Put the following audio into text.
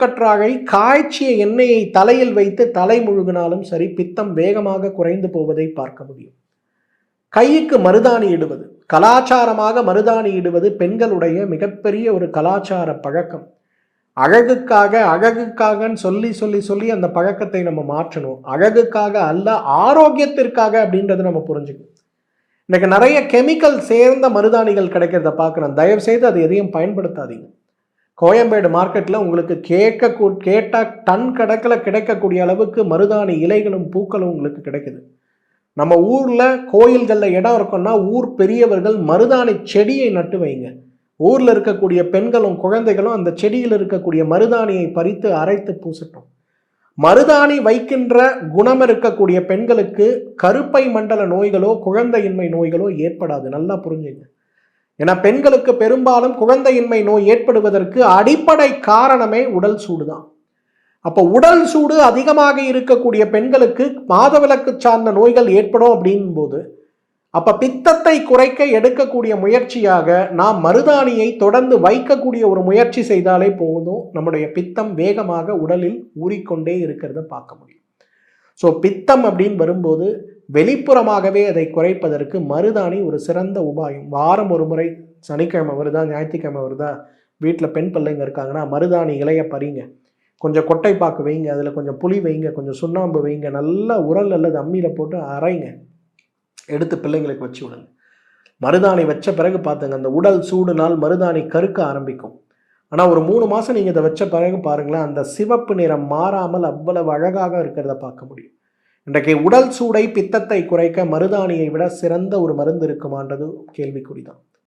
கற்றாழை காய்ச்சிய எண்ணெயை தலையில் வைத்து தலை முழுகினாலும் சரி பித்தம் வேகமாக குறைந்து போவதை பார்க்க முடியும். கைக்கு மருதாணி இடுவது, கலாச்சாரமாக மருதாணி இடுவது பெண்களுடைய மிகப்பெரிய ஒரு கலாச்சார பழக்கம். அழகுக்காகன்னு சொல்லி சொல்லி சொல்லி அந்த பழக்கத்தை நம்ம மாற்றணும். அழகுக்காக அல்ல, ஆரோக்கியத்திற்காக அப்படின்றத நம்ம புரிஞ்சுக்கணும். இன்னைக்கு நிறைய கெமிக்கல் சேர்ந்த மருதாணிகள் கிடைக்கிறத பார்க்குறோம். தயவு செய்து அது எதையும் பயன்படுத்தாதீங்க. கோயம்பேடு மார்க்கெட்டில் உங்களுக்கு கேட்டால் டன் கணக்கில் கிடைக்கக்கூடிய அளவுக்கு மருதாணி இலைகளும் பூக்களும் உங்களுக்கு கிடைக்குது. நம்ம ஊரில் கோயில்களில் இடம் இருக்குன்னா ஊர் பெரியவர்கள் மருதாணி செடியை நட்டு வைங்க. ஊரில் இருக்கக்கூடிய பெண்களும் குழந்தைகளும் அந்த செடியில் இருக்கக்கூடிய மருதாணியை பறித்து அரைத்து பூசட்டும். மருதாணி வைக்கின்ற குணம் இருக்கக்கூடிய பெண்களுக்கு கருப்பை மண்டல நோய்களோ குழந்தையின்மை நோய்களோ ஏற்படாது. நல்லா புரிஞ்சுங்க. ஏன்னா பெண்களுக்கு பெரும்பாலும் குழந்தையின்மை நோய் ஏற்படுவதற்கு அடிப்படை காரணமே உடல் சூடு தான். அப்போ உடல் சூடு அதிகமாக இருக்கக்கூடிய பெண்களுக்கு மாதவிலக்கு சார்ந்த நோய்கள் ஏற்படும் அப்படின் போது அப்போ பித்தத்தை குறைக்க எடுக்கக்கூடிய முயற்சியாக நாம் மருதாணியை தொடர்ந்து வைக்கக்கூடிய ஒரு முயற்சி செய்தாலே போதும், நம்முடைய பித்தம் வேகமாக உடலில் ஊறிக்கொண்டே இருக்கிறத பார்க்க முடியும். ஸோ பித்தம் அப்படின்னு வரும்போது வெளிப்புறமாகவே அதை குறைப்பதற்கு மருதாணி ஒரு சிறந்த உபாயம். வாரம் ஒரு முறை, சனிக்கிழமை வருதா ஞாயிற்றுக்கிழமை வருதா வீட்டில் பெண் பிள்ளைங்க இருக்காங்கன்னா மருதாணி இலைய பறிங்க, கொஞ்சம் கொட்டை பாக்கு வைங்க, அதில் கொஞ்சம் புளி வைங்க, கொஞ்சம் சுண்ணாம்பு வைங்க, நல்லா உரல் அல்லது அம்மியில் போட்டு அரைங்க, எடுத்து பிள்ளைங்களுக்கு வச்சு விடுங்க. மருதாணி வச்ச பிறகு பார்த்துங்க அந்த உடல் சூடுனால் மருதாணி கருக்க ஆரம்பிக்கும். ஆனால் ஒரு 3 மாதம் நீங்கள் இதை வச்ச பிறகு பாருங்களேன், அந்த சிவப்பு நிறம் மாறாமல் அவ்வளவு அழகாக இருக்கிறத பார்க்க முடியும். இன்றைக்கு உடல் சூடை பித்தத்தை குறைக்க மருதாணியை விட சிறந்த ஒரு மருந்து இருக்குமான்றது கேள்விக்குறிதான்.